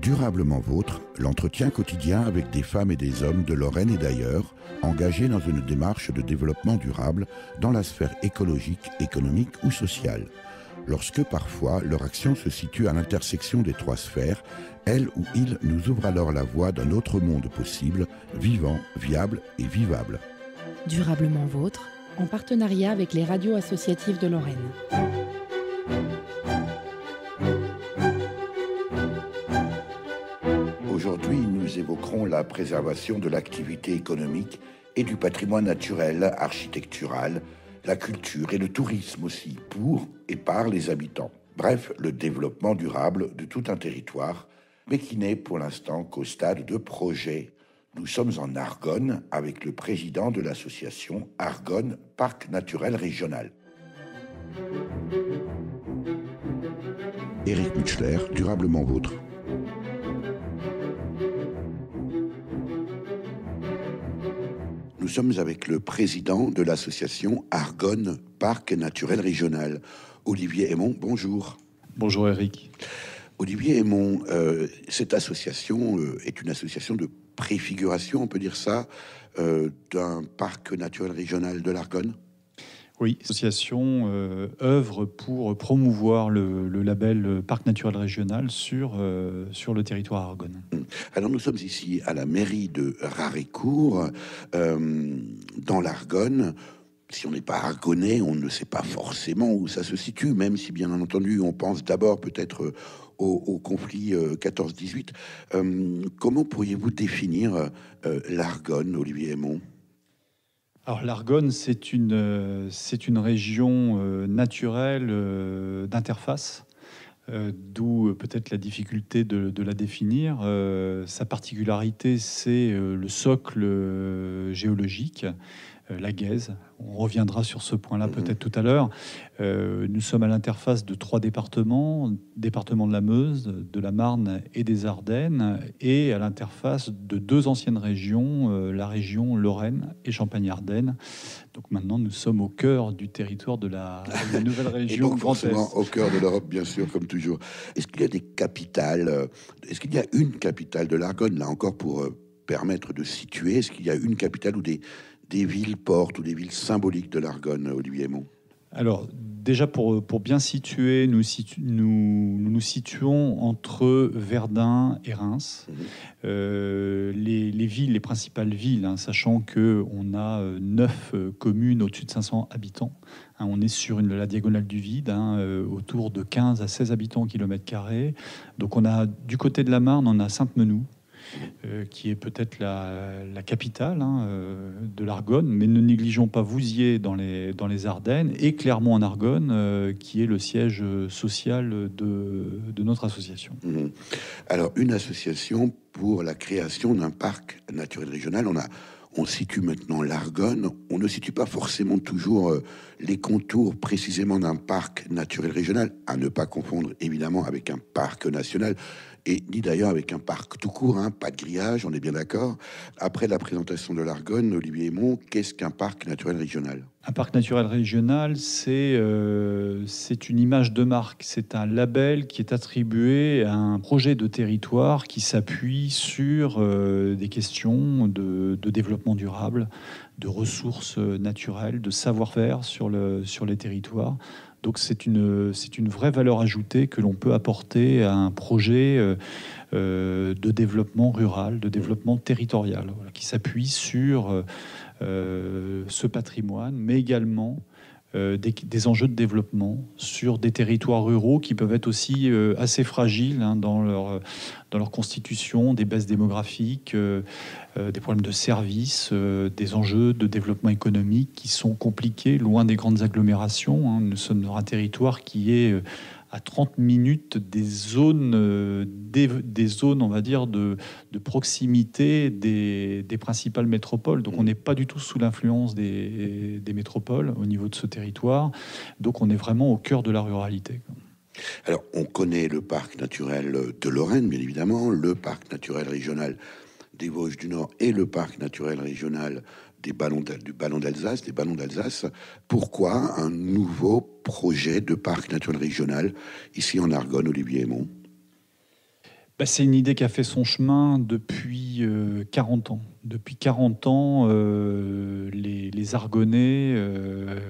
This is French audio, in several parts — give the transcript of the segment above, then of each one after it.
Durablement Vôtre, l'entretien quotidien avec des femmes et des hommes de Lorraine et d'ailleurs, engagés dans une démarche de développement durable dans la sphère écologique, économique ou sociale. Lorsque parfois leur action se situe à l'intersection des trois sphères, elle ou il nous ouvre alors la voie d'un autre monde possible, vivant, viable et vivable. Durablement Vôtre, en partenariat avec les radios associatives de Lorraine. Aujourd'hui, nous évoquerons la préservation de l'activité économique et du patrimoine naturel, architectural, la culture et le tourisme aussi, pour et par les habitants. Bref, le développement durable de tout un territoire, mais qui n'est pour l'instant qu'au stade de projet. Nous sommes en Argonne avec le président de l'association Argonne Parc Naturel Régional. Éric Mutschler, Durablement Vôtre. Nous sommes avec le président de l'association Argonne Parc Naturel Régional, Olivier Aymon. Bonjour. Bonjour Eric. Olivier Aymon, cette association est une association de préfiguration, on peut dire ça, d'un parc naturel régional de l'Argonne. Oui, l'association œuvre pour promouvoir le label Parc naturel régional sur le territoire Argonne. Alors nous sommes ici à la mairie de Rarécourt, dans l'Argonne. Si on n'est pas argonnais, on ne sait pas forcément où ça se situe, même si bien entendu on pense d'abord peut-être au conflit 14-18. Comment pourriez-vous définir l'Argonne, Olivier Aymon ? Alors l'Argonne, c'est une région naturelle d'interface, d'où peut-être la difficulté de la définir. Sa particularité, c'est le socle géologique, la Gaise. On reviendra sur ce point-là peut-être tout à l'heure. Nous sommes à l'interface de trois départements de la Meuse, de la Marne et des Ardennes, et à l'interface de deux anciennes régions, la région Lorraine et Champagne-Ardenne. Donc maintenant, nous sommes au cœur du territoire de la nouvelle région. Et donc forcément au cœur de l'Europe, bien sûr, comme toujours. Est-ce qu'il y a des capitales ? Est-ce qu'il y a une capitale de l'Argonne, là encore, pour permettre de situer ? Est-ce qu'il y a une capitale ou des villes portes ou des villes symboliques de l'Argonne, Olivier Aymon ? Alors, déjà, pour bien situer, nous nous situons entre Verdun et Reims. Les principales villes, sachant qu'on a 9 communes au-dessus de 500 habitants. On est sur la diagonale du vide, autour de 15 à 16 habitants au kilomètre carré. Donc, on a du côté de la Marne, on a Sainte-Menou, qui est peut-être la capitale de l'Argonne, mais ne négligeons pas Vouziers dans les Ardennes et Clermont en Argonne, qui est le siège social de notre association. Alors, une association pour la création d'un parc naturel régional. On situe maintenant l'Argonne. On ne situe pas forcément toujours les contours précisément d'un parc naturel régional, à ne pas confondre évidemment avec un parc national, et ni d'ailleurs avec un parc tout court, pas de grillage, on est bien d'accord. Après la présentation de l'Argonne, Olivier Aymon, qu'est-ce qu'un parc naturel régional ? Un parc naturel régional, c'est une image de marque, c'est un label qui est attribué à un projet de territoire qui s'appuie sur des questions de développement durable, de ressources naturelles, de savoir-faire sur les territoires. Donc c'est une vraie valeur ajoutée que l'on peut apporter à un projet de développement rural, de développement territorial, qui s'appuie sur ce patrimoine, mais également des enjeux de développement sur des territoires ruraux qui peuvent être aussi assez fragiles dans leur constitution, des baisses démographiques, des problèmes de services, des enjeux de développement économique qui sont compliqués, loin des grandes agglomérations. Nous sommes dans un territoire qui est à 30 minutes des zones, on va dire, de proximité des principales métropoles. Donc on n'est pas du tout sous l'influence des métropoles au niveau de ce territoire. Donc on est vraiment au cœur de la ruralité. Alors on connaît le parc naturel de Lorraine, bien évidemment, le parc naturel régional des Vosges du Nord et le parc naturel régional du Ballon d'Alsace. Pourquoi un nouveau projet de parc naturel régional ici en Argonne, Olivier Hémon? C'est une idée qui a fait son chemin depuis 40 ans. Depuis 40 ans, les Argonnais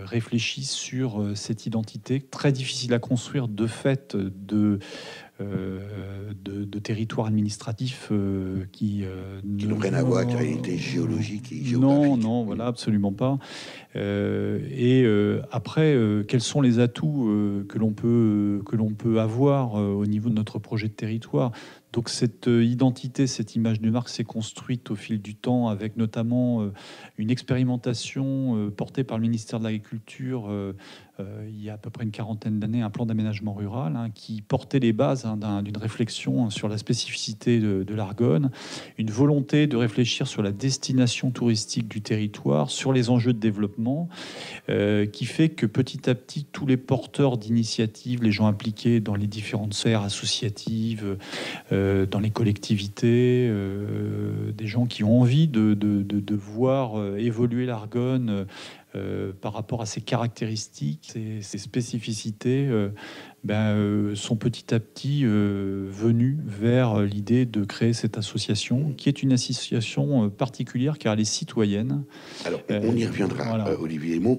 réfléchissent sur cette identité très difficile à construire de fait de territoires administratifs qui n'ont rien à voir avec la réalité géologique et géographique. Non, voilà, absolument pas. Après, quels sont les atouts que l'on peut avoir au niveau de notre projet de territoire? Donc cette identité, cette image de marque s'est construite au fil du temps avec notamment une expérimentation portée par le ministère de l'Agriculture il y a à peu près une quarantaine d'années, un plan d'aménagement rural qui portait les bases d'une réflexion sur la spécificité de l'Argonne, une volonté de réfléchir sur la destination touristique du territoire, sur les enjeux de développement, qui fait que petit à petit, tous les porteurs d'initiatives, les gens impliqués dans les différentes sphères associatives, dans les collectivités, des gens qui ont envie de voir évoluer l'Argonne par rapport à ses caractéristiques, ses spécificités, sont petit à petit venus vers l'idée de créer cette association, qui est une association particulière car elle est citoyenne. Alors, on y reviendra, voilà. Olivier Hémon.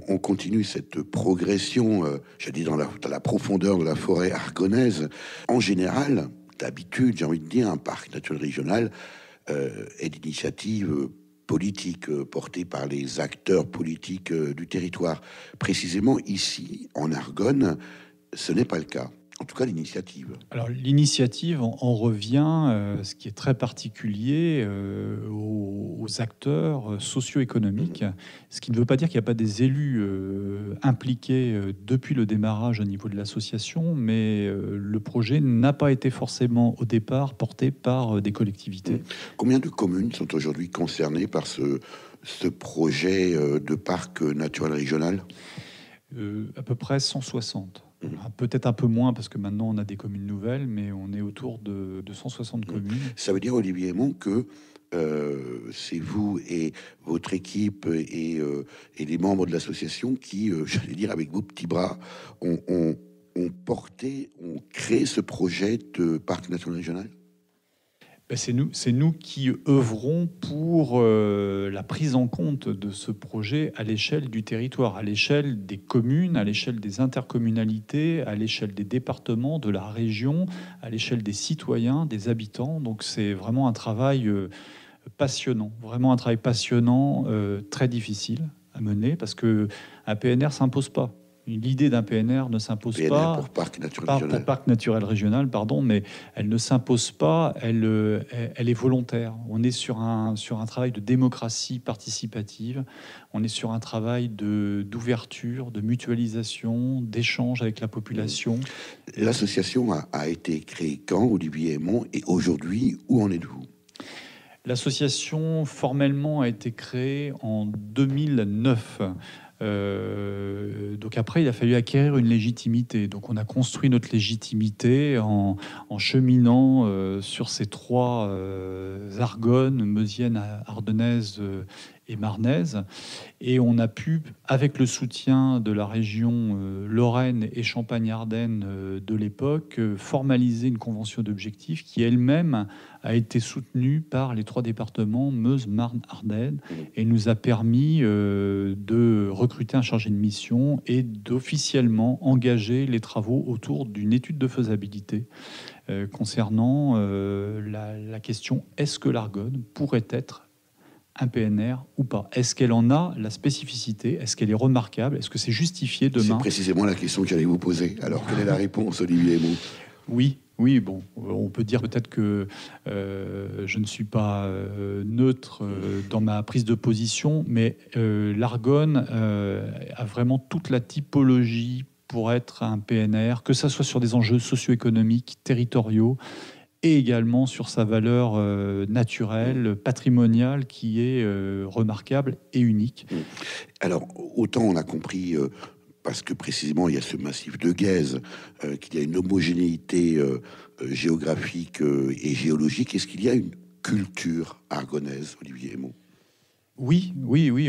On continue cette progression, j'ai dit, dans la profondeur de la forêt argonnaise. En général, d'habitude, j'ai envie de dire, un parc naturel régional est d'initiative politique portée par les acteurs politiques du territoire. Précisément ici, en Argonne, ce n'est pas le cas. En tout cas, l'initiative. Alors, l'initiative en revient, ce qui est très particulier, aux acteurs socio-économiques, ce qui ne veut pas dire qu'il n'y a pas des élus impliqués depuis le démarrage au niveau de l'association, mais le projet n'a pas été forcément au départ porté par des collectivités. Combien de communes sont aujourd'hui concernées par ce projet de parc naturel régional? À peu près 160. Peut-être un peu moins parce que maintenant on a des communes nouvelles, mais on est autour de 160 communes. Ça veut dire, Olivier Hémon, que c'est vous et votre équipe et les membres de l'association qui, j'allais dire avec vos petits bras, ont créé ce projet de parc naturel régional? C'est nous qui œuvrons pour la prise en compte de ce projet à l'échelle du territoire, à l'échelle des communes, à l'échelle des intercommunalités, à l'échelle des départements, de la région, à l'échelle des citoyens, des habitants. Donc c'est vraiment un travail passionnant, très difficile à mener parce qu'un PNR ne s'impose pas. L'idée d'un PNR ne s'impose pas pour parc naturel régional, mais elle ne s'impose pas, elle est volontaire. On est sur un travail de démocratie participative, on est sur un travail d'ouverture, de mutualisation, d'échange avec la population. L'association a été créée quand, Olivier Hémon, et aujourd'hui, où en êtes-vous? L'association formellement a été créée en 2009. Donc après, il a fallu acquérir une légitimité. Donc on a construit notre légitimité en cheminant sur ces trois Argonnes, Meusienne, Ardennaise et Marnaise. Et on a pu, avec le soutien de la région Lorraine et Champagne-Ardenne de l'époque, formaliser une convention d'objectifs qui elle-même a été soutenue par les trois départements Meuse, Marne, Ardennes et nous a permis de recruter un chargé de mission et d'officiellement engager les travaux autour d'une étude de faisabilité concernant la question: est-ce que l'Argonne pourrait être un PNR ou pas? Est-ce qu'elle en a la spécificité? Est-ce qu'elle est remarquable? Est-ce que c'est justifié demain? C'est précisément la question que j'allais vous poser. Alors, quelle est la réponse, Olivier Hémon? Oui, bon, on peut dire peut-être que je ne suis pas neutre dans ma prise de position, mais l'Argonne a vraiment toute la typologie pour être un PNR, que ça soit sur des enjeux socio-économiques, territoriaux, et également sur sa valeur naturelle, patrimoniale, qui est remarquable et unique. Alors, autant on a compris, parce que précisément il y a ce massif de Guèze, qu'il y a une homogénéité géographique et géologique. Est-ce qu'il y a culture argonnaise, Olivier Hémon? Oui,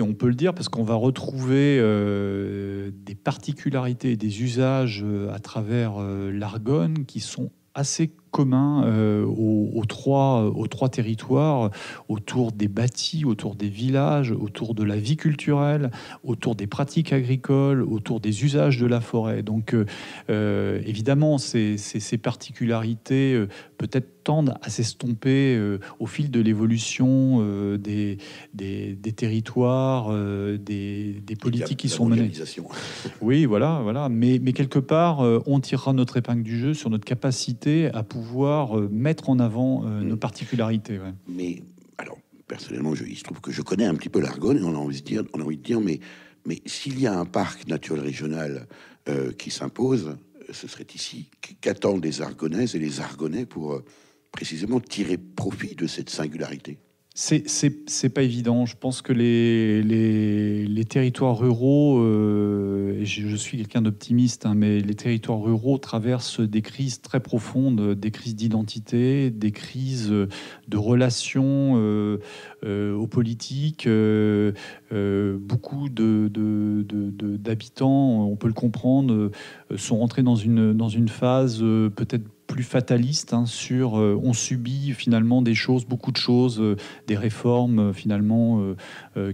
on peut le dire, parce qu'on va retrouver des particularités et des usages à travers l'Argonne qui sont assez communs aux trois territoires, autour des bâtis, autour des villages, autour de la vie culturelle, autour des pratiques agricoles, autour des usages de la forêt. Donc évidemment, ces particularités peut-être tendent à s'estomper au fil de l'évolution des territoires, des politiques qui sont menées. Oui, voilà. Mais quelque part, on tirera notre épingle du jeu sur notre capacité à pouvoir mettre en avant nos particularités. Ouais. Mais alors, personnellement, il se trouve que je connais un petit peu l'Argonne, et on a envie de dire, mais s'il y a un parc naturel régional qui s'impose, ce serait ici. Qu'attendent les Argonnaises et les Argonnais pour précisément tirer profit de cette singularité? C'est pas évident. Je pense que les territoires ruraux, et je suis quelqu'un d'optimiste, mais les territoires ruraux traversent des crises très profondes, des crises d'identité, des crises de relations aux politiques. Beaucoup d'habitants, on peut le comprendre, sont rentrés dans une phase peut-être plus fataliste on subit finalement des choses, beaucoup de choses, des réformes finalement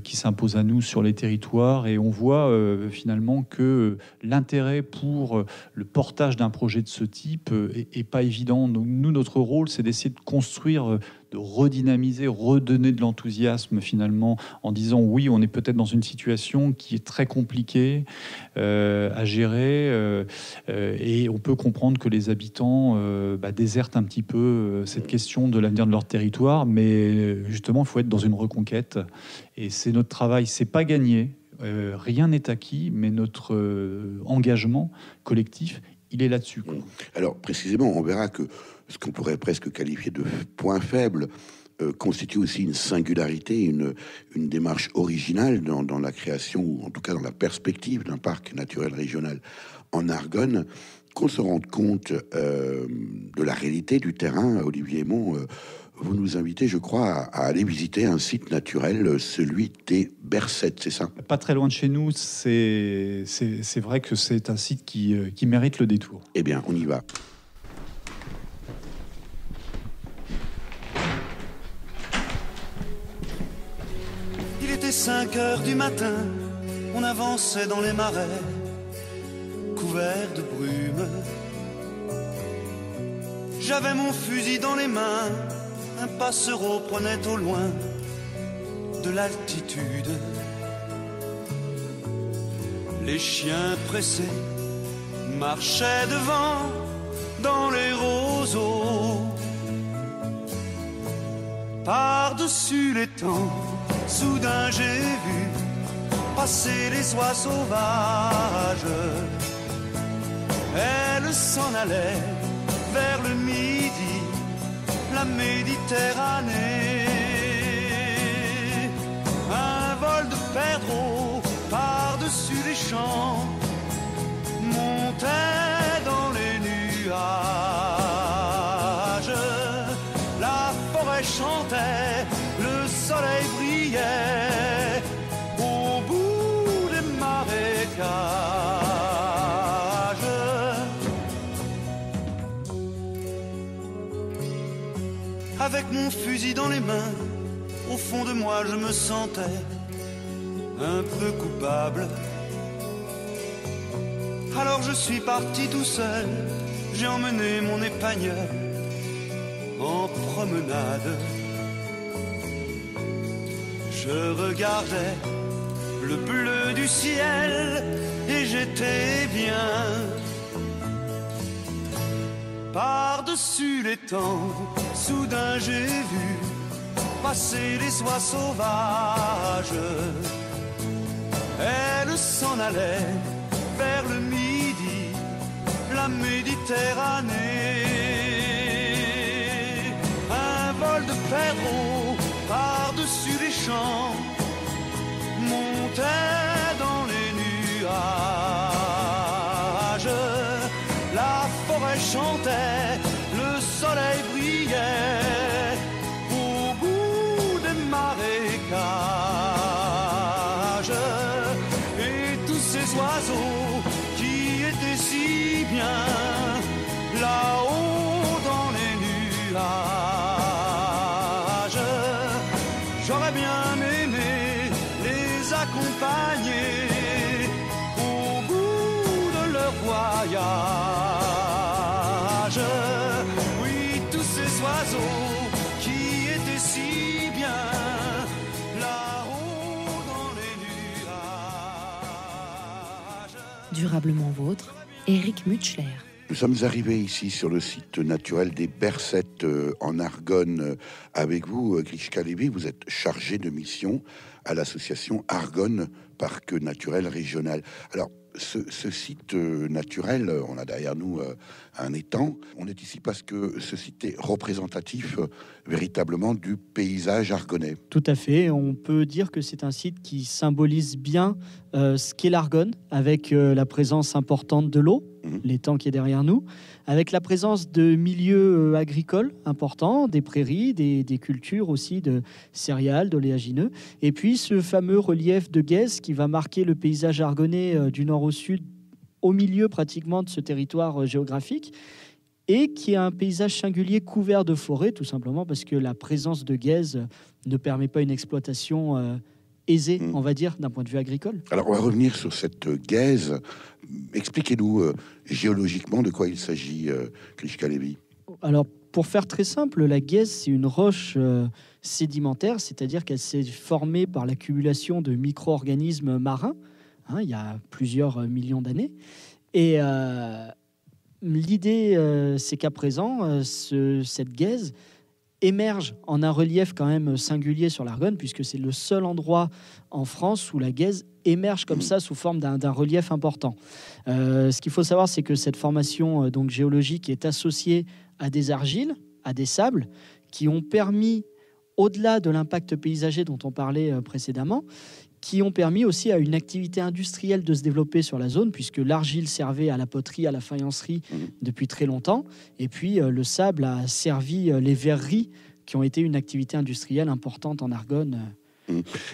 qui s'imposent à nous sur les territoires, et on voit finalement que l'intérêt pour le portage d'un projet de ce type est pas évident. Donc, nous, notre rôle, c'est d'essayer de construire, de redynamiser, redonner de l'enthousiasme finalement, en disant oui, on est peut-être dans une situation qui est très compliquée à gérer, et on peut comprendre que les habitants désertent un petit peu cette question de l'avenir de leur territoire, mais justement, il faut être dans une reconquête, et c'est notre travail. C'est pas gagné, rien n'est acquis, mais notre engagement collectif, il est là-dessus. Alors précisément, on verra que ce qu'on pourrait presque qualifier de point faible constitue aussi une singularité, une démarche originale dans la création, ou en tout cas dans la perspective d'un parc naturel régional en Argonne, qu'on se rende compte de la réalité du terrain. Olivier Hémon, vous nous invitez, je crois, à aller visiter un site naturel, celui des Bercettes, c'est ça? Pas très loin de chez nous, c'est vrai que c'est un site qui mérite le détour. Eh bien, on y va. Il était 5 heures du matin, on avançait dans les marais, couverts de brume. J'avais mon fusil dans les mains, un passereau prenait au loin de l'altitude. Les chiens pressés marchaient devant dans les roseaux. Par-dessus les temps, soudain j'ai vu passer les oies sauvages. Elles s'en allaient vers le midi, la Méditerranée. Un vol de perdreaux par-dessus les champs montait dans les nuages. La forêt chantait, le soleil brillait au bout des marécages. Avec mon fusil dans les mains, au fond de moi je me sentais un peu coupable. Alors je suis parti tout seul, j'ai emmené mon épagneul en promenade. Je regardais le bleu du ciel et j'étais bien. Par-dessus les temps, soudain j'ai vu passer les oies sauvages. Elles s'en allaient vers le midi, la Méditerranée. Un vol de perdreaux par-dessus les champs montait dans les nuages. La forêt chantait, le soleil brillait au voudrais bien m'aimer, les accompagner au bout de leur voyage. Oui, tous ces oiseaux qui étaient si bien là-haut dans les nuages. Durablement vôtre, Éric Mutschler. Nous sommes arrivés ici sur le site naturel des Bercettes en Argonne avec vous, Grishka Lévy. Vous êtes chargé de mission à l'association Argonne Parc Naturel Régional. Alors, ce site naturel, on a derrière nous un étang. On est ici parce que ce site est représentatif véritablement du paysage argonnais. Tout à fait. On peut dire que c'est un site qui symbolise bien ce qu'est l'Argonne, avec la présence importante de l'eau, l'étang qui est derrière nous, avec la présence de milieux agricoles importants, des prairies, des cultures aussi de céréales, d'oléagineux, et puis ce fameux relief de Guèze qui va marquer le paysage argonnais du nord au sud, au milieu pratiquement de ce territoire géographique, et qui est un paysage singulier couvert de forêts, tout simplement parce que la présence de Guèze ne permet pas une exploitation aisée, on va dire, d'un point de vue agricole. Alors, on va revenir sur cette Guèze. Expliquez-nous géologiquement de quoi il s'agit, Grishka Lévy. Alors, pour faire très simple, la Guèze, c'est une roche sédimentaire, c'est-à-dire qu'elle s'est formée par l'accumulation de micro-organismes marins, il y a plusieurs millions d'années. Et l'idée, c'est qu'à présent, cette Guèze émerge en un relief quand même singulier sur l'Argonne, puisque c'est le seul endroit en France où la Guèze émerge comme ça sous forme d'un relief important. Ce qu'il faut savoir, c'est que cette formation donc géologique est associée à des argiles, à des sables, qui ont permis, au-delà de l'impact paysager dont on parlait précédemment, qui ont permis aussi à une activité industrielle de se développer sur la zone, puisque l'argile servait à la poterie, à la faïencerie depuis très longtemps, et puis le sable a servi les verreries, qui ont été une activité industrielle importante en Argonne.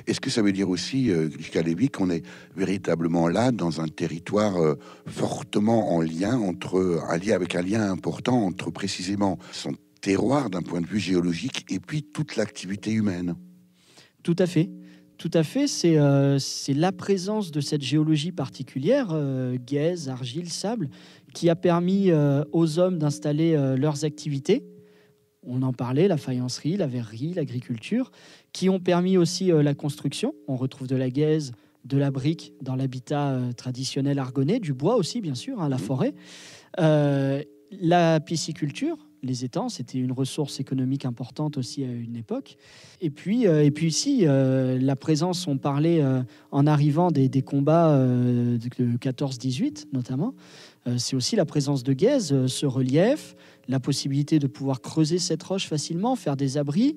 Est-ce que ça veut dire aussi, Grishka Lévy, qu'on est véritablement là dans un territoire fortement en lien, avec un lien important entre précisément son terroir d'un point de vue géologique et puis toute l'activité humaine? Tout à fait. Tout à fait, c'est la présence de cette géologie particulière, Guèze, argile, sable, qui a permis aux hommes d'installer leurs activités. On en parlait, la faïencerie, la verrerie, l'agriculture, qui ont permis aussi la construction. On retrouve de la Guèze, de la brique dans l'habitat traditionnel argonnais, du bois aussi, bien sûr, la forêt. La pisciculture, les étangs, c'était une ressource économique importante aussi à une époque. Et puis ici, la présence, on parlait en arrivant des combats de 14-18 notamment, c'est aussi la présence de Guèze, ce relief, la possibilité de pouvoir creuser cette roche facilement, faire des abris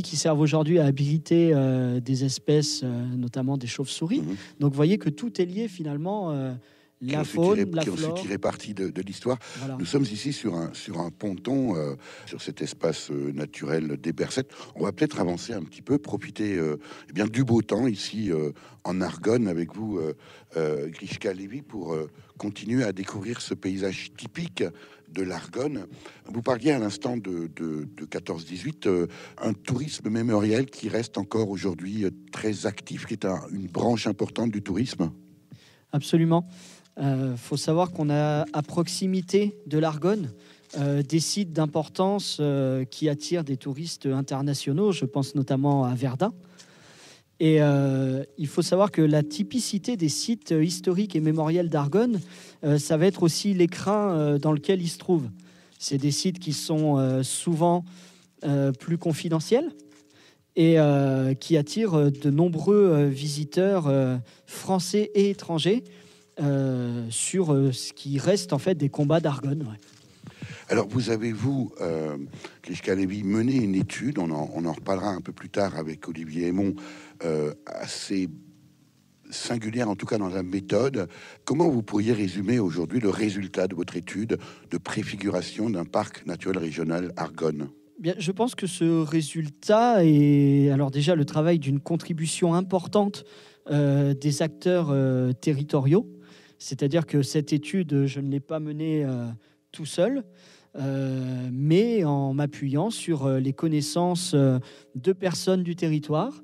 qui servent aujourd'hui à abriter des espèces, notamment des chauves-souris. Donc vous voyez que tout est lié finalement. La faune, la flore. Qui ont tiré parti de l'histoire. Voilà. Nous sommes ici sur un ponton, sur cet espace naturel des Bercettes. On va peut-être avancer un petit peu, profiter du beau temps ici en Argonne avec vous, Grishka Lévy, pour continuer à découvrir ce paysage typique de l'Argonne. Vous parliez à l'instant de 14-18, un tourisme mémoriel qui reste encore aujourd'hui très actif, qui est une branche importante du tourisme. Absolument. Faut savoir qu'on a à proximité de l'Argonne des sites d'importance qui attirent des touristes internationaux. Je pense notamment à Verdun. Et il faut savoir que la typicité des sites historiques et mémoriels d'Argonne, ça va être aussi l'écrin dans lequel ils se trouvent. C'est des sites qui sont souvent plus confidentiels et qui attirent de nombreux visiteurs français et étrangers sur ce qui reste en fait des combats d'Argonne. Ouais. Alors vous avez, Grishka Lévy, mené une étude, on en reparlera un peu plus tard avec Olivier Aymon, assez singulière en tout cas dans la méthode. Comment vous pourriez résumer aujourd'hui le résultat de votre étude de préfiguration d'un parc naturel régional Argonne? Bien, je pense que ce résultat est alors déjà le travail d'une contribution importante des acteurs territoriaux. C'est-à-dire que cette étude, je ne l'ai pas menée tout seul. mais en m'appuyant sur les connaissances de personnes du territoire,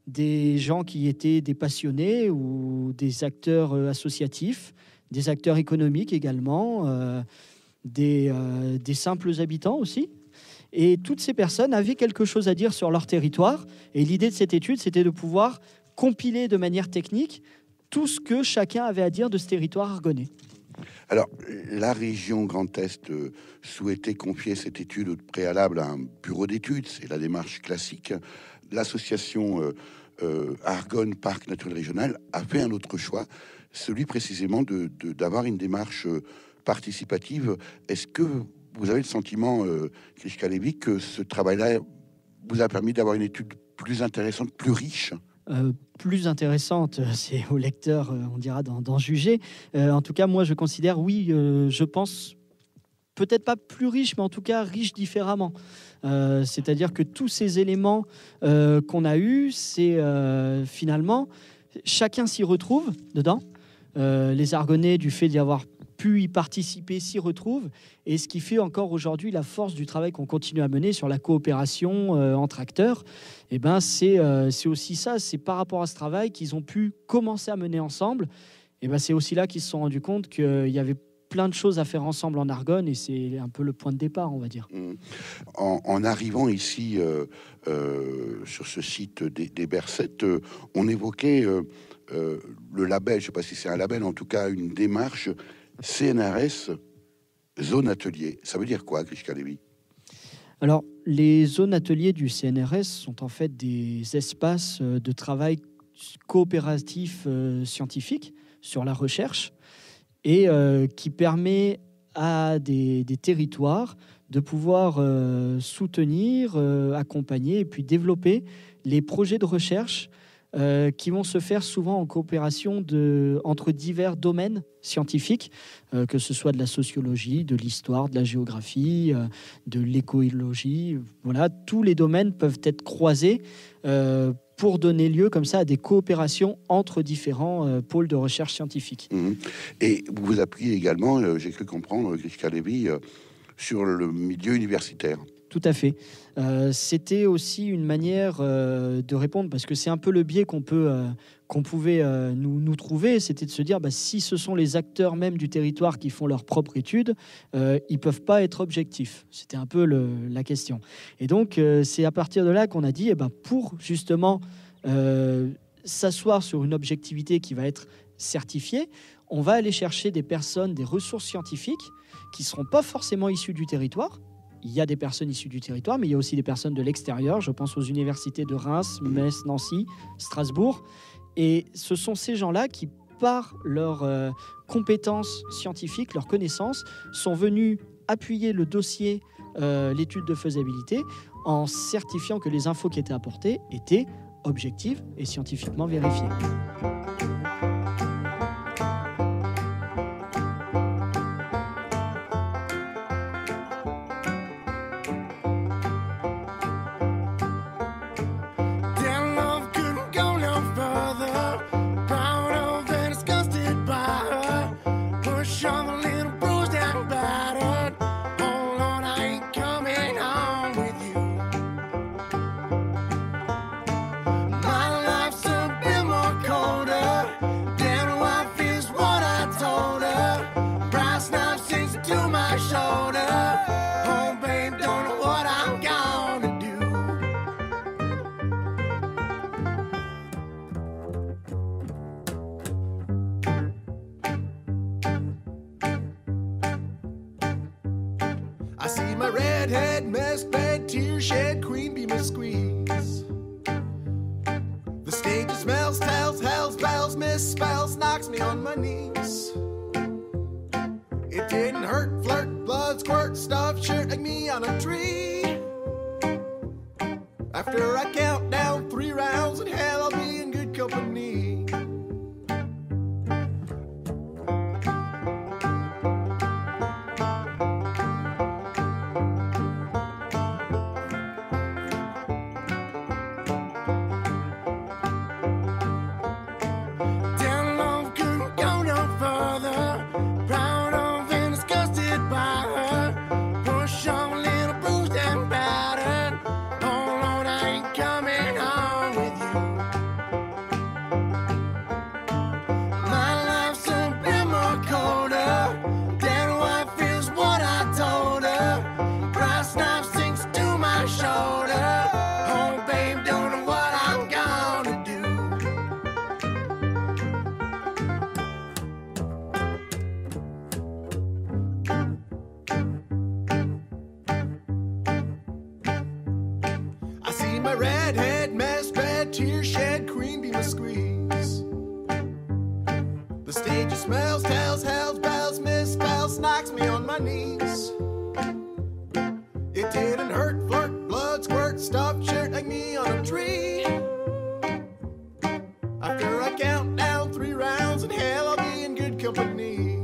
des gens qui étaient des passionnés ou des acteurs associatifs, des acteurs économiques également, des simples habitants aussi. Et toutes ces personnes avaient quelque chose à dire sur leur territoire. Et l'idée de cette étude, c'était de pouvoir compiler de manière technique tout ce que chacun avait à dire de ce territoire argonnais. Alors, la région Grand Est souhaitait confier cette étude au préalable à un bureau d'études. C'est la démarche classique. L'association Argonne Parc Naturel Régional a fait un autre choix, celui précisément d'avoir une démarche participative. Est-ce que vous avez le sentiment, Grishka Lévy, que ce travail-là vous a permis d'avoir une étude plus intéressante, plus riche ? Plus intéressante, c'est au lecteur, on dira, d'en juger. En tout cas, moi, je considère, oui, je pense, peut-être pas plus riche, mais en tout cas riche différemment. C'est-à-dire que tous ces éléments qu'on a eus, c'est finalement, chacun s'y retrouve dedans. Les Argonnais, du fait d'y avoir pu y participer, s'y retrouvent. Et ce qui fait encore aujourd'hui la force du travail qu'on continue à mener sur la coopération entre acteurs, eh ben c'est aussi ça. C'est par rapport à ce travail qu'ils ont pu commencer à mener ensemble. Et ben c'est aussi là qu'ils se sont rendus compte qu'il y avait plein de choses à faire ensemble en Argonne, et c'est un peu le point de départ, on va dire. En arrivant ici sur ce site des Bercettes, on évoquait le label, je ne sais pas si c'est un label, en tout cas une démarche CNRS zone atelier. Ça veut dire quoi, Grishka Lévy ? Alors, les zones ateliers du CNRS sont en fait des espaces de travail coopératif scientifique sur la recherche, et qui permet à des territoires de pouvoir soutenir, accompagner et puis développer les projets de recherche qui vont se faire souvent en coopération entre divers domaines scientifiques, que ce soit de la sociologie, de l'histoire, de la géographie, de l'écologie. Voilà, tous les domaines peuvent être croisés pour donner lieu comme ça à des coopérations entre différents pôles de recherche scientifique. Et vous vous appuyez également, j'ai cru comprendre, Grishka Lévy, sur le milieu universitaire. Tout à fait. C'était aussi une manière de répondre, parce que c'est un peu le biais qu'on pouvait nous trouver, c'était de se dire, si ce sont les acteurs même du territoire qui font leur propre étude, ils peuvent pas être objectifs. C'était un peu la question. Et donc, c'est à partir de là qu'on a dit, pour justement s'asseoir sur une objectivité qui va être certifiée, on va aller chercher des personnes, des ressources scientifiques qui ne seront pas forcément issues du territoire. Il y a des personnes issues du territoire, mais il y a aussi des personnes de l'extérieur. Je pense aux universités de Reims, Metz, Nancy, Strasbourg. Et ce sont ces gens-là qui, par leurs compétences scientifiques, leurs connaissances, sont venus appuyer le dossier, l'étude de faisabilité, en certifiant que les infos qui étaient apportées étaient objectives et scientifiquement vérifiées. I see my redhead, mess bed, tear shed, queen bee must squeeze. The stage smells, tells, hells, bells, misspells, knocks me on my knees. It didn't hurt, flirt, blood, squirt, stuff, shirt like me on a tree. After I count down 3 rounds in hell, I'll be in good company. smells, tells, hells, bells, misspells, knocks me on my knees. It didn't hurt, flirt, blood, squirt, stuffed shirt like me on a tree. After I count down 3 rounds in hell, I'll be in good company.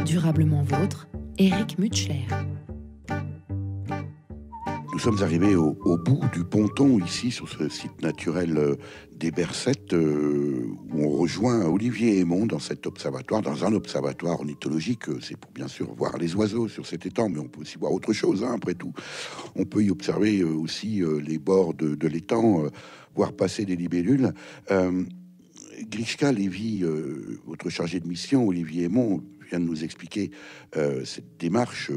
Durablement vôtre, Éric Mutschler. Nous sommes arrivés au bout du ponton ici sur ce site naturel des Bercettes où on rejoint Olivier Aymon dans cet observatoire, dans un observatoire ornithologique. C'est pour bien sûr voir les oiseaux sur cet étang, mais on peut aussi voir autre chose, hein, après tout. On peut y observer aussi les bords de l'étang, voir passer des libellules. Grishka Lévy, votre chargé de mission, Olivier Aymon, vient de nous expliquer cette démarche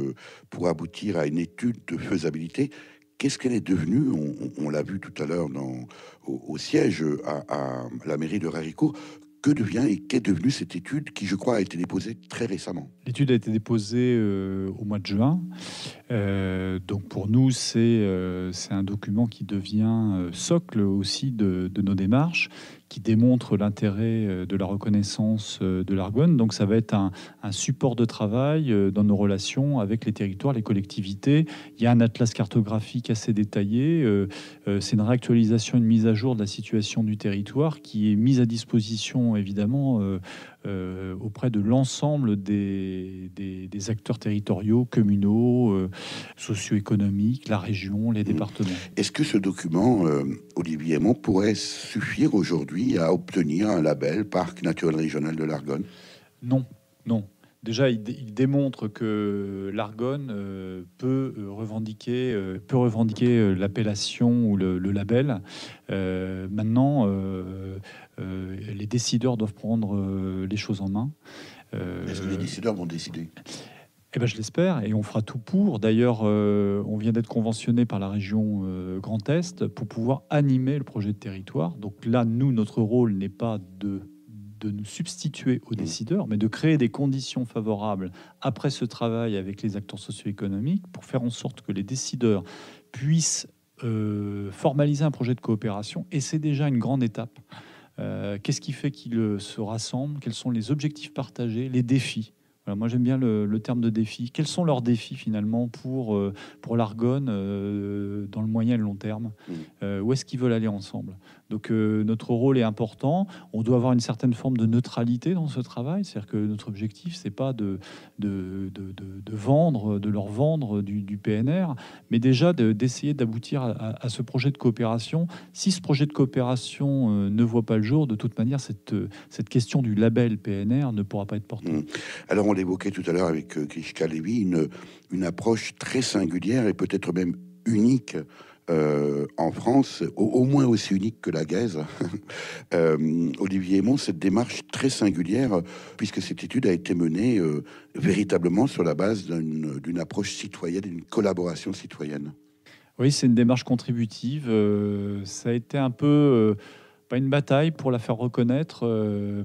pour aboutir à une étude de faisabilité. Qu'est-ce qu'elle est devenue? On l'a vu tout à l'heure au siège à la mairie de Raricourt. Que devient et qu'est devenue cette étude qui, je crois, a été déposée très récemment? L'étude a été déposée au mois de juin. Donc pour nous, c'est un document qui devient socle aussi de nos démarches, qui démontre l'intérêt de la reconnaissance de l'Argonne. Donc ça va être un support de travail dans nos relations avec les territoires, les collectivités. Il y a un atlas cartographique assez détaillé. C'est une réactualisation, une mise à jour de la situation du territoire qui est mise à disposition évidemment auprès de l'ensemble des acteurs territoriaux, communaux, socio-économiques, la région, les départements. Est-ce que ce document, Olivier Aymon, pourrait suffire aujourd'hui à obtenir un label Parc naturel régional de l'Argonne? Non. Déjà, il démontre que l'Argonne peut revendiquer l'appellation ou le label. Maintenant, les décideurs doivent prendre les choses en main. Est-ce que les décideurs vont décider? Eh ben, je l'espère, et on fera tout pour. D'ailleurs, on vient d'être conventionné par la région Grand Est pour pouvoir animer le projet de territoire. Donc là, nous, notre rôle n'est pas de nous substituer aux décideurs, mais de créer des conditions favorables après ce travail avec les acteurs socio-économiques pour faire en sorte que les décideurs puissent formaliser un projet de coopération. Et c'est déjà une grande étape. Qu'est-ce qui fait qu'ils se rassemblent? Quels sont les objectifs partagés, les défis? Voilà, moi, j'aime bien le terme de défi. Quels sont leurs défis, finalement, pour l'Argonne dans le moyen et le long terme? Où est-ce qu'ils veulent aller ensemble? Donc, notre rôle est important. On doit avoir une certaine forme de neutralité dans ce travail. C'est-à-dire que notre objectif, c'est pas de leur vendre du PNR, mais déjà d'essayer d'aboutir à ce projet de coopération. Si ce projet de coopération ne voit pas le jour, de toute manière, cette question du label PNR ne pourra pas être portée. Alors, on l'évoquait tout à l'heure avec Grishka Lévy, une approche très singulière et peut-être même unique en France, au moins aussi unique que la Guèze. Olivier Aymon, cette démarche très singulière, puisque cette étude a été menée véritablement sur la base d'une approche citoyenne, d'une collaboration citoyenne. Oui, c'est une démarche contributive. Ça a été un peu... pas une bataille pour la faire reconnaître,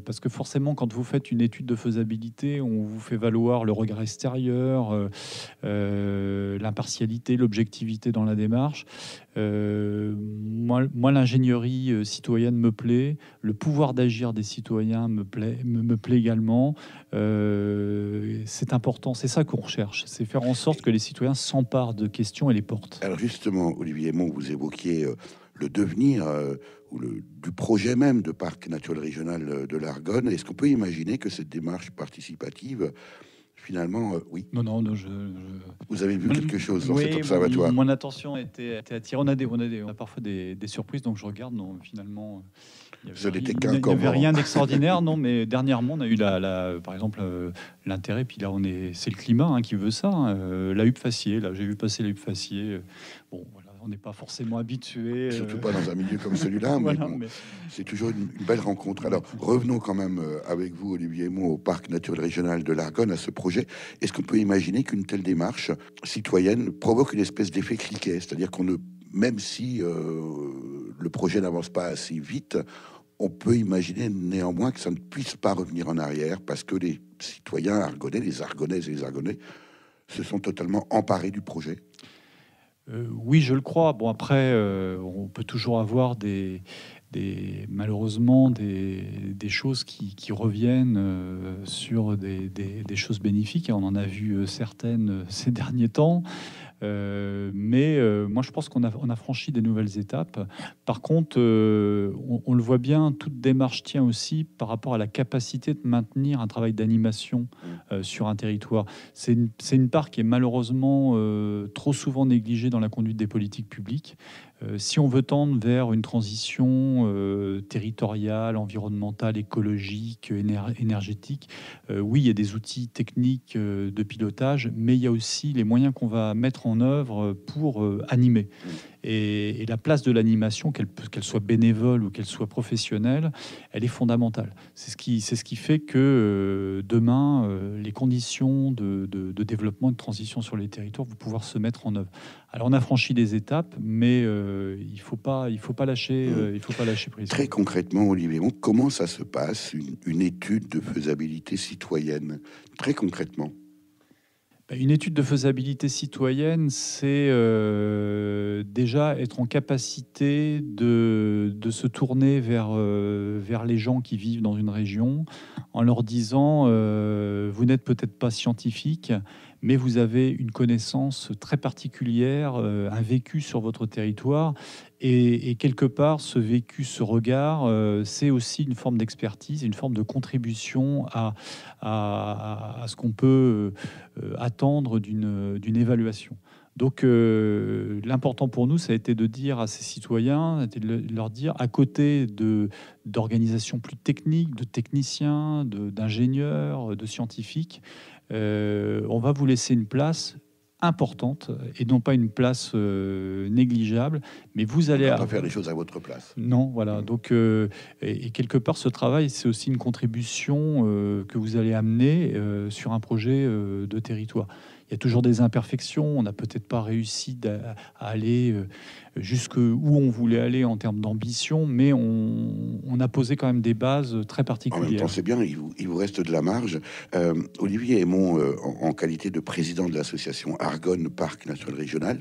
parce que forcément, quand vous faites une étude de faisabilité, on vous fait valoir le regard extérieur, l'impartialité, l'objectivité dans la démarche. Moi, l'ingénierie citoyenne me plaît, le pouvoir d'agir des citoyens me plaît également. C'est important, c'est ça qu'on recherche, c'est faire en sorte que les citoyens s'emparent de questions et les portent. Alors justement, Olivier Aymon, vous évoquiez le devenir du projet même de parc naturel régional de l'Argonne. Est-ce qu'on peut imaginer que cette démarche participative, finalement, oui. Non, Vous avez vu quelque chose dans cet observatoire? Mon attention a été attirée. On a parfois des surprises, donc je regarde. Non, finalement, il n'y avait rien d'extraordinaire. Non, mais dernièrement, on a eu par exemple l'intérêt. Puis là, c'est le climat qui veut ça. La huppe Fassier. Là, j'ai vu passer la huppe Fassier. Bon, voilà. On n'est pas forcément habitué. Surtout pas dans un milieu comme celui-là, voilà, mais c'est toujours une belle rencontre. Alors, revenons quand même avec vous, Olivier Aymon, au Parc naturel régional de l'Argonne, à ce projet. Est-ce qu'on peut imaginer qu'une telle démarche citoyenne provoque une espèce d'effet cliquet, c'est-à-dire qu'on ne même si le projet n'avance pas assez vite, on peut imaginer néanmoins que ça ne puisse pas revenir en arrière parce que les citoyens argonais, les argonaises et les argonais se sont totalement emparés du projet. Oui, je le crois. Bon, après, on peut toujours avoir malheureusement des choses qui reviennent sur des choses bénéfiques. Et on en a vu certaines ces derniers temps. Mais moi, je pense qu'on a franchi des nouvelles étapes. Par contre, on le voit bien, toute démarche tient aussi par rapport à la capacité de maintenir un travail d'animation sur un territoire. C'est une part qui est malheureusement trop souvent négligée dans la conduite des politiques publiques. Si on veut tendre vers une transition territoriale, environnementale, écologique, énergétique, oui, il y a des outils techniques de pilotage, mais il y a aussi les moyens qu'on va mettre en œuvre pour animer. Et la place de l'animation, qu'elle soit bénévole ou qu'elle soit professionnelle, elle est fondamentale. C'est ce qui fait que demain, les conditions de développement et de transition sur les territoires vont pouvoir se mettre en œuvre. Alors on a franchi des étapes, mais il faut pas lâcher prise. Très concrètement, Olivier, comment ça se passe, une étude de faisabilité citoyenne? Très concrètement. Une étude de faisabilité citoyenne, c'est déjà être en capacité de se tourner vers les gens qui vivent dans une région en leur disant vous n'êtes peut-être pas scientifique, mais vous avez une connaissance très particulière, un vécu sur votre territoire. Et quelque part, ce vécu, ce regard, c'est aussi une forme d'expertise, une forme de contribution à ce qu'on peut attendre d'une évaluation. Donc, l'important pour nous, ça a été de dire à ces citoyens, de leur dire, à côté d'organisations plus techniques, de techniciens, d'ingénieurs, de scientifiques, on va vous laisser une place importante et non pas une place négligeable, mais vous allez pas faire les choses à votre place. Non, voilà. Donc, et quelque part, ce travail, c'est aussi une contribution que vous allez amener sur un projet de territoire. Il y a toujours des imperfections. On n'a peut-être pas réussi à aller jusqu'où on voulait aller en termes d'ambition, mais on a posé quand même des bases très particulières. En même temps, c'est bien, il vous reste de la marge. Olivier Aymon, en qualité de président de l'association Argonne Parc Naturel Régional,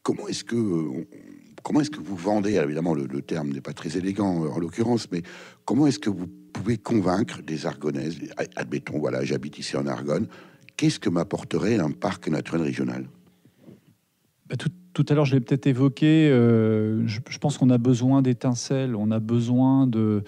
comment est-ce que vous vendez, évidemment le terme n'est pas très élégant en l'occurrence, mais comment est-ce que vous pouvez convaincre des Argonnaises, admettons, voilà, j'habite ici en Argonne, qu'est-ce que m'apporterait un parc naturel régional? Tout à l'heure, je l'ai peut-être évoqué, je pense qu'on a besoin d'étincelles, on a besoin de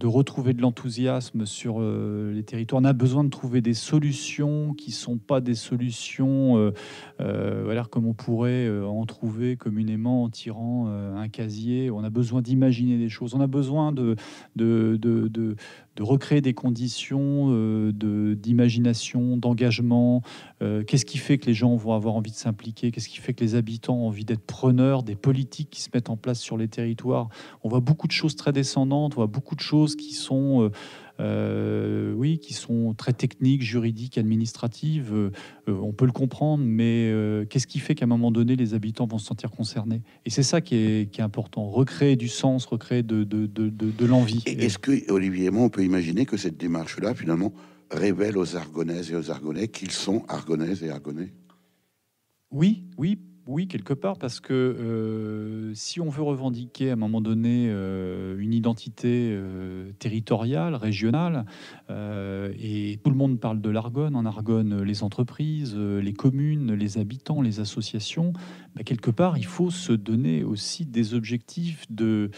retrouver de l'enthousiasme sur les territoires. On a besoin de trouver des solutions qui ne sont pas des solutions voilà, comme on pourrait en trouver communément en tirant un casier. On a besoin d'imaginer des choses. On a besoin de recréer des conditions d'imagination, d'engagement. Qu'est-ce qui fait que les gens vont avoir envie de s'impliquer? Qu'est-ce qui fait que les habitants ont envie d'être preneurs des politiques qui se mettent en place sur les territoires? On voit beaucoup de choses très descendantes, on voit beaucoup de choses qui sont qui sont très techniques, juridiques, administratives. On peut le comprendre, mais qu'est-ce qui fait qu'à un moment donné, les habitants vont se sentir concernés? Et c'est ça qui est important, recréer du sens, recréer de l'envie. Est-ce que, Olivier Aymon, on peut imaginer que cette démarche-là, finalement, révèle aux Argonnaises et aux Argonnais qu'ils sont Argonnaises et Argonnais? Oui, quelque part, parce que si on veut revendiquer à un moment donné une identité territoriale, régionale, et tout le monde parle de l'Argonne, en Argonne, les entreprises, les communes, les habitants, les associations, quelque part, il faut se donner aussi des objectifs de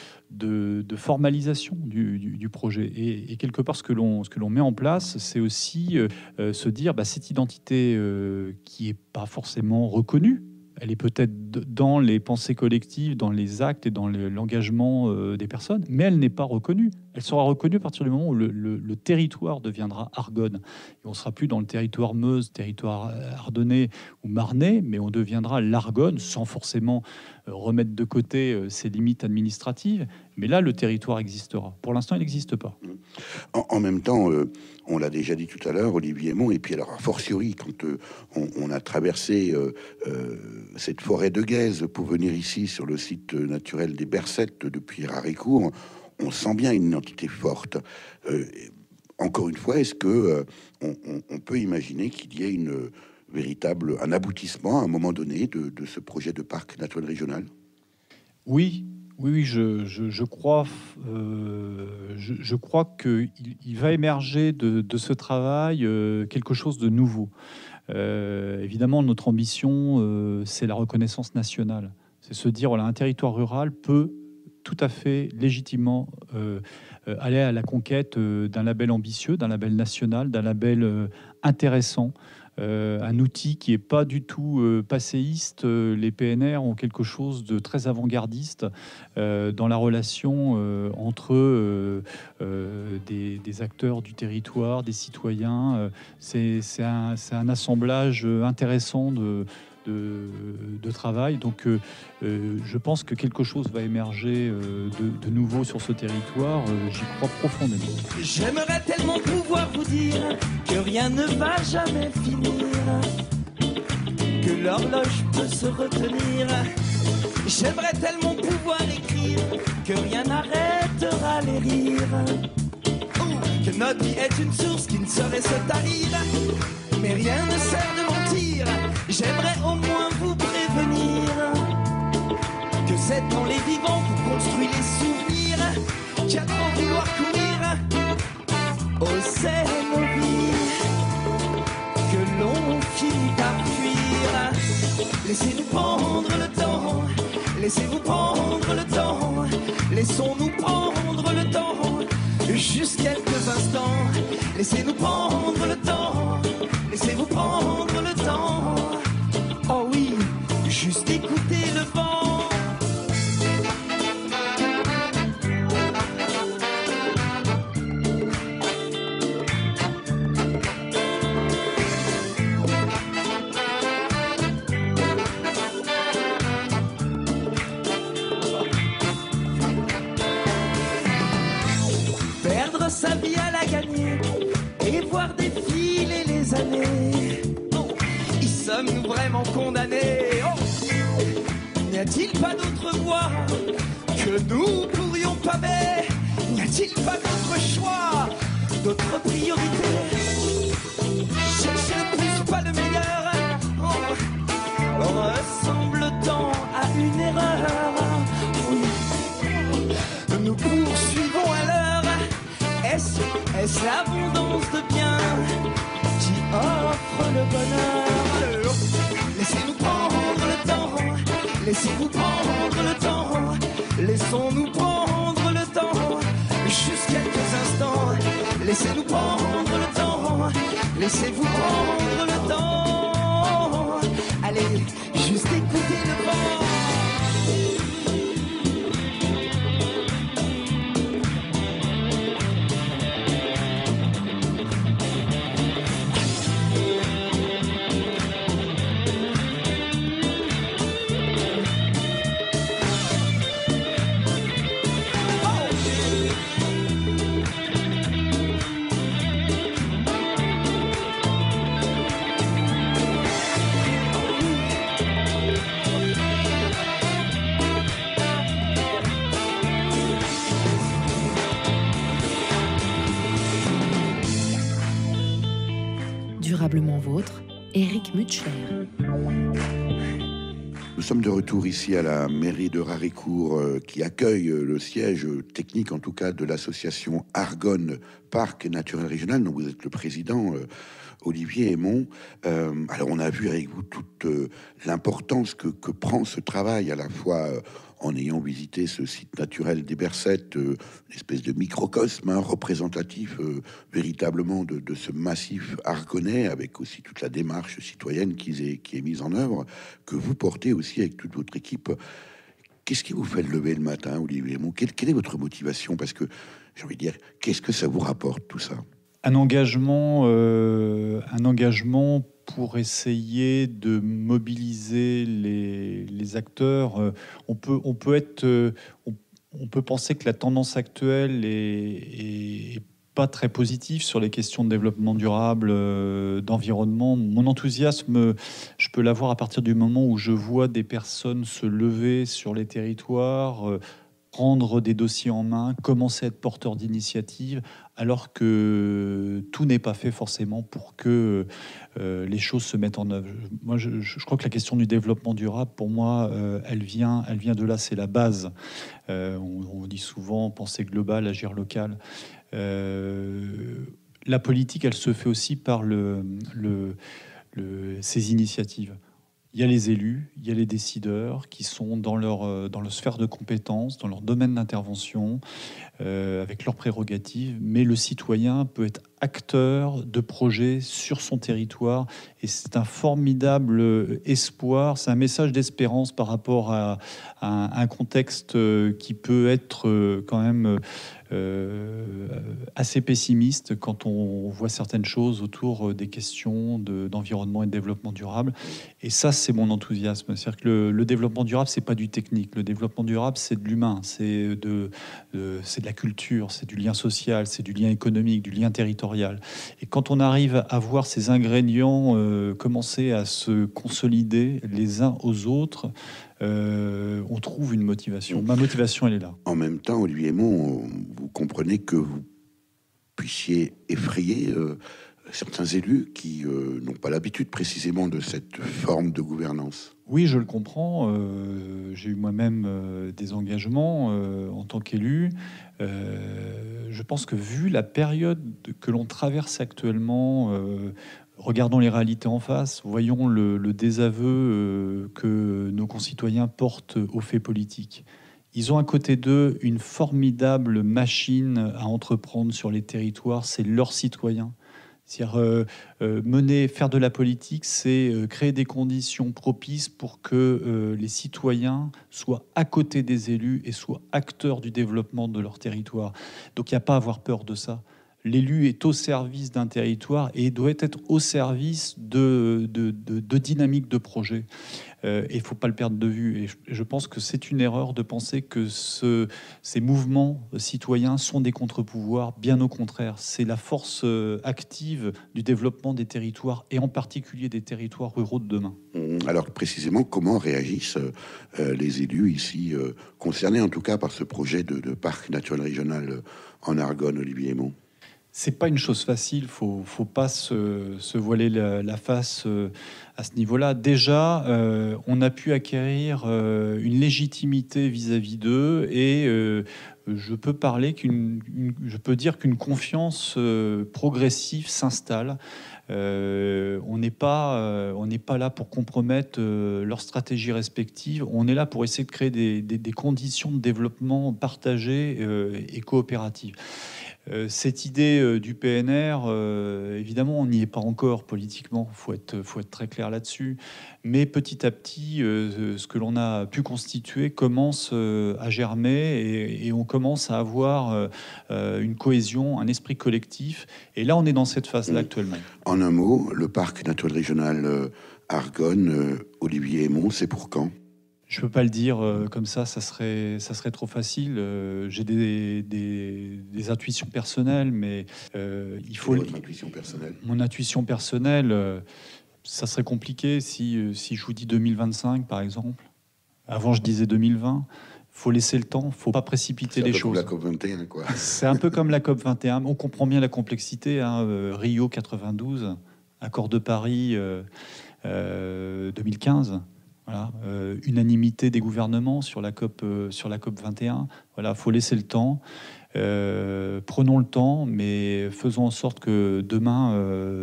formalisation du projet. Et quelque part, ce que l'on met en place, c'est aussi se dire, cette identité qui n'est pas forcément reconnue, elle est peut-être dans les pensées collectives, dans les actes et dans l'engagement des personnes, mais elle n'est pas reconnue. Elle sera reconnue à partir du moment où le territoire deviendra Argonne. Et on ne sera plus dans le territoire Meuse, territoire ardennais ou marnais, mais on deviendra l'Argonne sans forcément remettre de côté ses limites administratives. Mais là, le territoire existera. Pour l'instant, il n'existe pas. En même temps, on l'a déjà dit tout à l'heure, Olivier Aymon, et puis alors, a fortiori, quand on a traversé cette forêt de Guèze pour venir ici sur le site naturel des Bercettes depuis Raricourt, on sent bien une identité forte. Encore une fois, est-ce que on peut imaginer qu'il y ait un aboutissement à un moment donné de ce projet de parc naturel régional? Oui, je crois qu'il va émerger de ce travail quelque chose de nouveau. Évidemment, notre ambition, c'est la reconnaissance nationale. C'est se dire, voilà, un territoire rural peut tout à fait légitimement aller à la conquête d'un label ambitieux, d'un label national, d'un label intéressant. Un outil qui n'est pas du tout passéiste. Les PNR ont quelque chose de très avant-gardiste dans la relation entre des acteurs du territoire, des citoyens. C'est un assemblage intéressant de travail. Donc je pense que quelque chose va émerger de nouveau sur ce territoire. J'y crois profondément. J'aimerais tellement pouvoir vous dire que rien ne va jamais finir, que l'horloge peut se retenir. J'aimerais tellement pouvoir écrire que rien n'arrêtera les rires, que notre vie est une source qui ne saurait se tarir. Mais rien ne sert de mentir, j'aimerais au moins vous prévenir que c'est dans les vivants qu'on construit les souvenirs, qu'à trop vouloir courir, c'est nos vies que l'on finit par fuir. Laissez-nous prendre le temps, laissez-vous prendre le temps, laissons-nous prendre le temps, juste quelques instants, laissez-nous prendre le temps. Laissez-vous prendre le temps. Oh oui, juste écouter le vent. Perdre sa vie à la gagner et voir défiler les années. Oh, y sommes-nous vraiment condamnés? Oh, n'y a-t-il pas d'autre voie que nous pourrions paver? N'y a-t-il pas d'autre choix, d'autres priorités? Chercher le plus, pas le meilleur. Oh, ressemble tant à une erreur. Oui, nous poursuivons à l'heure. Est-ce l'abondance de biens qui offre le bonheur? Laissez-nous prendre le temps, laissez-vous prendre le temps, laissons-nous prendre le temps, juste quelques instants, laissez-nous prendre le temps, laissez-vous prendre le temps, allez, juste écoutez le vent. Durablement vôtre, Éric Mutschler. Nous sommes de retour ici à la mairie de Raricourt qui accueille le siège technique, en tout cas, de l'association Argonne Parc Naturel Régional, dont vous êtes le président, Olivier Aymon. Alors, on a vu avec vous toute l'importance que prend ce travail, à la fois en ayant visité ce site naturel des Bercettes, une espèce de microcosme représentatif véritablement de ce massif argonnais, avec aussi toute la démarche citoyenne qui est mise en œuvre, que vous portez aussi avec toute votre équipe. Qu'est-ce qui vous fait lever le matin, Olivier Hémon? Quelle est votre motivation? Parce que, j'ai envie de dire, qu'est-ce que ça vous rapporte, tout ça? Un engagement pour essayer de mobiliser les acteurs. On peut penser que la tendance actuelle est pas très positive sur les questions de développement durable, d'environnement. Mon enthousiasme, je peux l'avoir à partir du moment où je vois des personnes se lever sur les territoires, prendre des dossiers en main, commencer à être porteur d'initiatives, alors que tout n'est pas fait forcément pour que les choses se mettent en œuvre. Moi, je crois que la question du développement durable, pour moi, elle vient de là, c'est la base. On dit souvent penser global, agir local. La politique, elle se fait aussi par ces initiatives. Il y a les élus, il y a les décideurs qui sont dans leur sphère de compétences, dans leur domaine d'intervention, avec leurs prérogatives, mais le citoyen peut être acteur de projets sur son territoire, et c'est un formidable espoir, c'est un message d'espérance par rapport à un contexte qui peut être quand même assez pessimiste quand on voit certaines choses autour des questions d'environnement et de développement durable. Et ça, c'est mon enthousiasme. C'est-à-dire que le développement durable, c'est pas du technique. Le développement durable, c'est de l'humain, c'est de la culture, c'est du lien social, c'est du lien économique, du lien territorial. Et quand on arrive à voir ces ingrédients commencer à se consolider les uns aux autres, on trouve une motivation. Ma motivation, elle est là. En même temps, Olivier Hémon, vous comprenez que vous puissiez effrayer certains élus qui n'ont pas l'habitude précisément de cette forme de gouvernance. Oui, je le comprends. J'ai eu moi-même des engagements en tant qu'élu. Je pense que vu la période que l'on traverse actuellement, regardons les réalités en face, voyons le désaveu que nos concitoyens portent aux faits politiques. Ils ont à côté d'eux une formidable machine à entreprendre sur les territoires, c'est leurs citoyens. C'est-à-dire faire de la politique, c'est créer des conditions propices pour que les citoyens soient à côté des élus et soient acteurs du développement de leur territoire. Donc il n'y a pas à avoir peur de ça. L'élu est au service d'un territoire et doit être au service de dynamiques de projet. Et il ne faut pas le perdre de vue. Et je pense que c'est une erreur de penser que ces mouvements citoyens sont des contre-pouvoirs. Bien au contraire, c'est la force active du développement des territoires et en particulier des territoires ruraux de demain. Alors précisément, comment réagissent les élus ici concernés en tout cas par ce projet de parc naturel régional en Argonne, Olivier Hémon? C'est pas une chose facile, faut pas se voiler la face à ce niveau-là. Déjà, on a pu acquérir une légitimité vis-à-vis d'eux et je peux dire qu'une confiance progressive s'installe. On n'est pas là pour compromettre leurs stratégies respectives. On est là pour essayer de créer des conditions de développement partagées et coopératives. Cette idée du PNR, évidemment, on n'y est pas encore politiquement, faut être très clair là-dessus. Mais petit à petit, ce que l'on a pu constituer commence à germer et on commence à avoir une cohésion, un esprit collectif. Et là, on est dans cette phase-là actuellement. En un mot, le parc naturel régional Argonne, Olivier Hémon, c'est pour quand ? Je ne peux pas le dire comme ça serait trop facile. J'ai des intuitions personnelles, mais il faut... Votre intuition personnelle ? Mon intuition personnelle, ça serait compliqué si je vous dis 2025, par exemple. Avant, je disais 2020. Il faut laisser le temps, il ne faut pas précipiter les choses. C'est un peu comme la COP21, quoi. C'est un peu comme la COP21. On comprend bien la complexité. Rio 92, accord de Paris 2015. Voilà, unanimité des gouvernements sur la COP 21. Voilà, faut laisser le temps. Prenons le temps, mais faisons en sorte que demain,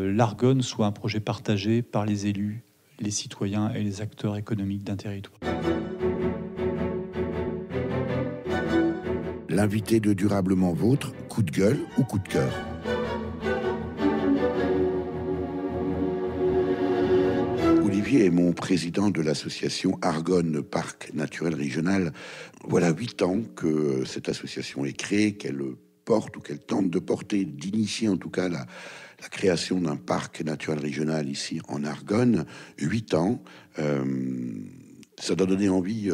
l'Argonne soit un projet partagé par les élus, les citoyens et les acteurs économiques d'un territoire. L'invité de Durablement Vôtre, coup de gueule ou coup de cœur ? Olivier Aymon, président de l'association Argonne Parc Naturel Régional. Voilà 8 ans que cette association est créée, qu'elle porte ou qu'elle tente de porter, d'initier en tout cas la création d'un parc naturel régional ici en Argonne. 8 ans, ça doit donner envie,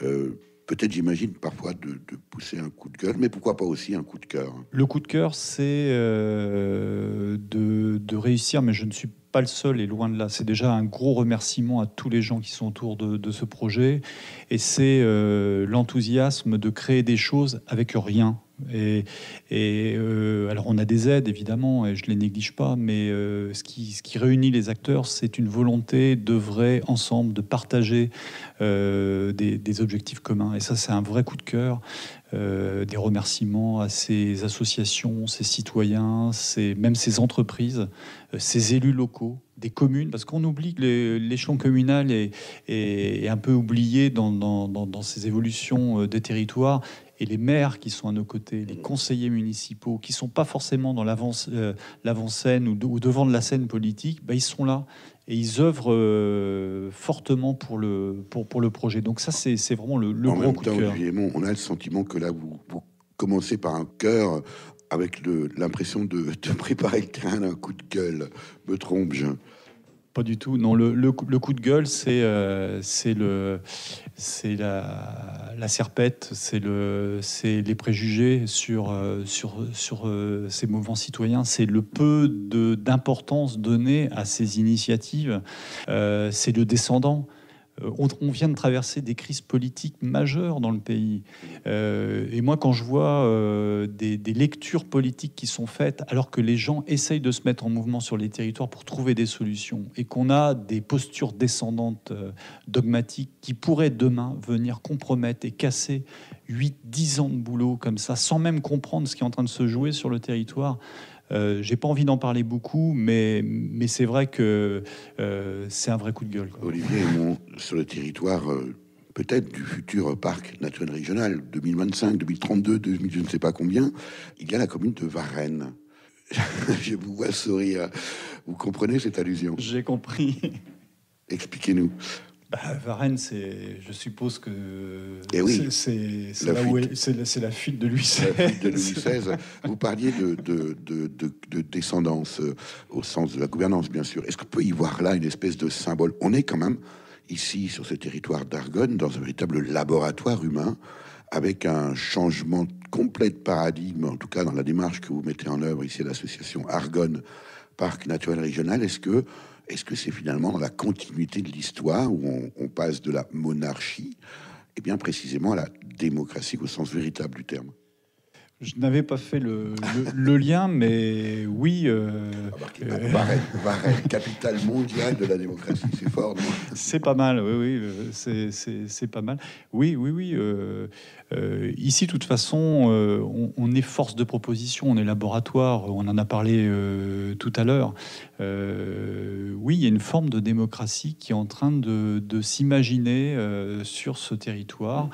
peut-être j'imagine parfois de pousser un coup de gueule, mais pourquoi pas aussi un coup de cœur. Le coup de cœur, c'est de réussir, mais je ne suis pas le seul et loin de là. C'est déjà un gros remerciement à tous les gens qui sont autour de ce projet, et c'est l'enthousiasme de créer des choses avec rien. Alors on a des aides évidemment et je les néglige pas, mais ce qui réunit les acteurs, c'est une volonté d'œuvrer ensemble, de partager des objectifs communs, et ça c'est un vrai coup de cœur. Des remerciements à ces associations, ces citoyens, même ces entreprises, ces élus locaux, des communes, parce qu'on oublie que l'échelon communal est un peu oublié dans ces évolutions des territoires. Et les maires qui sont à nos côtés, les conseillers municipaux, qui ne sont pas forcément dans l'avant-scène ou devant de la scène politique, ils sont là et ils œuvrent fortement pour le projet. Donc ça, c'est vraiment le gros coup de cœur. On a le sentiment que là, vous commencez par un cœur avec l'impression de préparer le terrain d'un coup de gueule. Me trompe-je? Pas du tout. Non, le coup de gueule, c'est la serpette, c'est les préjugés sur ces mouvements citoyens, c'est le peu d'importance donnée à ces initiatives, c'est le descendant. On vient de traverser des crises politiques majeures dans le pays. Et moi, quand je vois des lectures politiques qui sont faites, alors que les gens essayent de se mettre en mouvement sur les territoires pour trouver des solutions, et qu'on a des postures descendantes, dogmatiques, qui pourraient demain venir compromettre et casser 8-10 ans de boulot comme ça, sans même comprendre ce qui est en train de se jouer sur le territoire. J'ai pas envie d'en parler beaucoup, mais c'est vrai que c'est un vrai coup de gueule, quoi. Olivier, sur le territoire peut-être du futur parc naturel régional 2025, 2032, 2000, je ne sais pas combien, il y a la commune de Varennes. Je vous vois sourire. Vous comprenez cette allusion? J'ai compris. Expliquez-nous. Varennes, je suppose que c'est la fuite de Louis XVI. La fuite de Louis XVI. Vous parliez de descendance au sens de la gouvernance, bien sûr. Est-ce qu'on peut y voir là une espèce de symbole? On est quand même ici, sur ce territoire d'Argonne, dans un véritable laboratoire humain, avec un changement complet de paradigme, en tout cas dans la démarche que vous mettez en œuvre ici à l'association Argonne Parc Naturel Régional. Est-ce que c'est finalement dans la continuité de l'histoire où on passe de la monarchie et bien précisément à la démocratie au sens véritable du terme? Je n'avais pas fait le lien, mais oui. Varennes, capitale mondiale de la démocratie, c'est fort, non? C'est pas mal, oui, c'est pas mal. Oui. Ici, de toute façon, on est force de proposition, on est laboratoire, on en a parlé tout à l'heure. Oui, il y a une forme de démocratie qui est en train de s'imaginer sur ce territoire.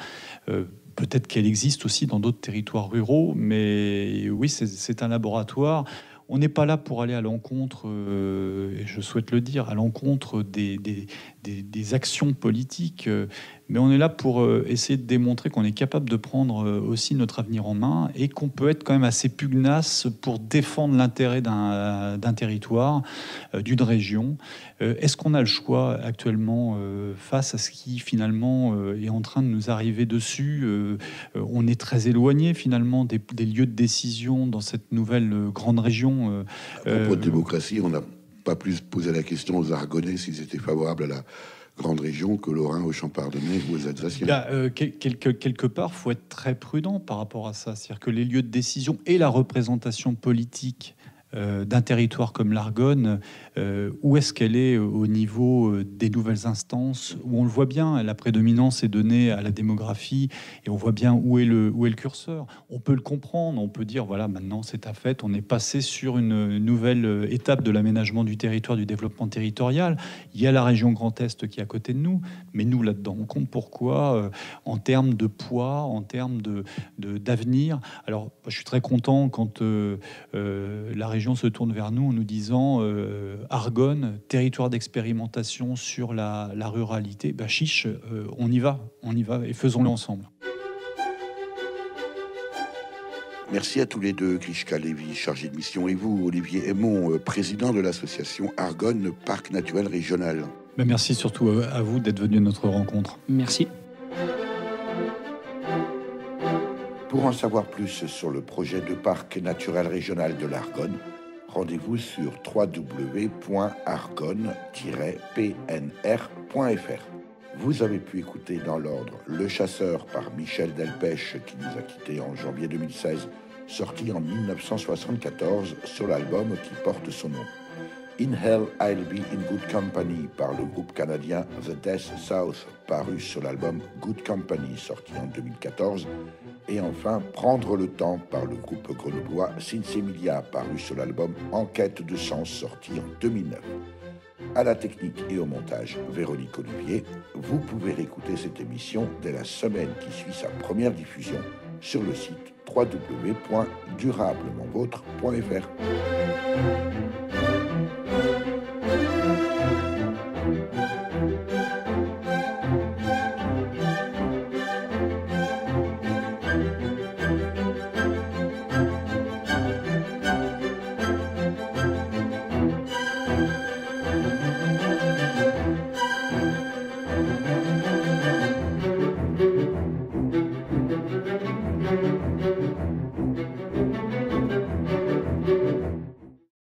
Peut-être qu'elle existe aussi dans d'autres territoires ruraux, mais oui, c'est un laboratoire. On n'est pas là pour aller à l'encontre, et je souhaite le dire, à l'encontre des actions politiques, mais on est là pour essayer de démontrer qu'on est capable de prendre aussi notre avenir en main et qu'on peut être quand même assez pugnace pour défendre l'intérêt d'un territoire, d'une région. Est-ce qu'on a le choix actuellement face à ce qui finalement est en train de nous arriver dessus? On est très éloigné finalement des lieux de décision dans cette nouvelle grande région. À propos de démocratie, on n'a pas plus posé la question aux Argonnais s'ils étaient favorables à la grande région que Lorrain, aux Champs-Ardennais ou aux Alsaciens. Quelque part, il faut être très prudent par rapport à ça. C'est-à-dire que les lieux de décision et la représentation politique d'un territoire comme l'Argonne, où est-ce qu'elle est au niveau des nouvelles instances, où on le voit bien, la prédominance est donnée à la démographie, et on voit bien où est le curseur. On peut le comprendre, on peut dire, voilà, maintenant c'est un fait, on est passé sur une nouvelle étape de l'aménagement du territoire, du développement territorial. Il y a la région Grand Est qui est à côté de nous, mais nous, là-dedans, on compte pourquoi, en termes de poids, en termes d'avenir. Alors, je suis très content quand la région région se tourne vers nous en nous disant Argonne, territoire d'expérimentation sur la ruralité, chiche, on y va et faisons-le ensemble. Merci à tous les deux, Grishka Lévy, chargé de mission, et vous, Olivier Aymon, président de l'association Argonne Parc Naturel Régional. Merci surtout à vous d'être venu à notre rencontre. Merci. Pour en savoir plus sur le projet de parc naturel régional de l'Argonne, rendez-vous sur www.argonne-pnr.fr. Vous avez pu écouter dans l'ordre Le Chasseur par Michel Delpech, qui nous a quittés en janvier 2016, sorti en 1974 sur l'album qui porte son nom. In Hell, I'll Be in Good Company par le groupe canadien The Death South, paru sur l'album Good Company, sorti en 2014. Et enfin, Prendre le temps par le groupe grenoblois Sinsemilia, paru sur l'album Enquête de sens, sorti en 2009. À la technique et au montage, Véronique Olivier. Vous pouvez réécouter cette émission dès la semaine qui suit sa première diffusion sur le site www.durablementvôtre.fr.